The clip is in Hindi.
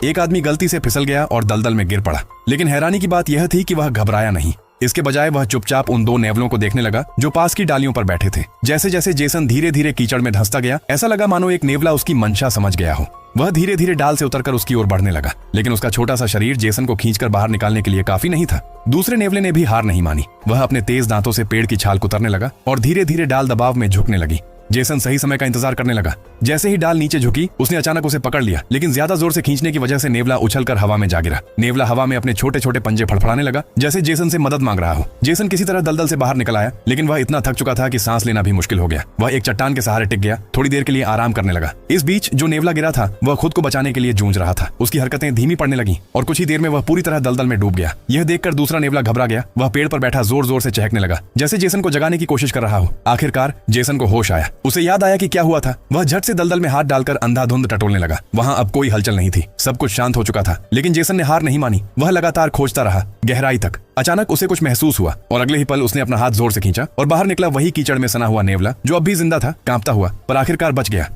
एक आदमी गलती से फिसल गया और दलदल में गिर पड़ा, लेकिन हैरानी की बात यह थी कि वह घबराया नहीं। इसके बजाय वह चुपचाप उन दो नेवलों को देखने लगा जो पास की डालियों पर बैठे थे। जैसे जैसे जेसन धीरे धीरे कीचड़ में धंसता गया, ऐसा लगा मानो एक नेवला उसकी मंशा समझ गया हो। वह धीरे धीरे डाल से उतरकर उसकी ओर बढ़ने लगा, लेकिन उसका छोटा सा शरीर जेसन को खींचकर बाहर निकालने के लिए काफी नहीं था। दूसरे नेवले ने भी हार नहीं मानी। वह अपने तेज दांतों से पेड़ की छाल कुतरने लगा और धीरे धीरे डाल दबाव में झुकने लगी। जेसन सही समय का इंतजार करने लगा। जैसे ही डाल नीचे झुकी, उसने अचानक उसे पकड़ लिया, लेकिन ज्यादा जोर से खींचने की वजह से नेवला उछलकर हवा में जा गिरा। नेवला हवा में अपने छोटे छोटे पंजे फड़फड़ाने लगा, जैसे जेसन से मदद मांग रहा हो। जेसन किसी तरह दलदल से बाहर निकल आया, लेकिन वह इतना थक चुका था कि सांस लेना भी मुश्किल हो गया। वह एक चट्टान के सहारे टिक गया, थोड़ी देर के लिए आराम करने लगा। इस बीच जो नेवला गिरा था वह खुद को बचाने के लिए जूझ रहा था। उसकी हरकतें धीमी पड़ने लगी और कुछ ही देर में वह पूरी तरह दलदल में डूब गया। यह देखकर दूसरा नेवला घबरा गया। वह पेड़ पर बैठा जोर जोर से चहकने लगा, जैसे जेसन को जगाने की कोशिश कर रहा हो। आखिरकार जेसन को होश आया। उसे याद आया कि क्या हुआ था। वह झट से दलदल में हाथ डालकर अंधाधुंध टटोलने लगा। वहां अब कोई हलचल नहीं थी, सब कुछ शांत हो चुका था। लेकिन जेसन ने हार नहीं मानी। वह लगातार खोजता रहा, गहराई तक। अचानक उसे कुछ महसूस हुआ और अगले ही पल उसने अपना हाथ जोर से खींचा और बाहर निकला वही कीचड़ में सना हुआ नेवला जो अब भी जिंदा था, कांपता हुआ, पर आखिरकार बच गया।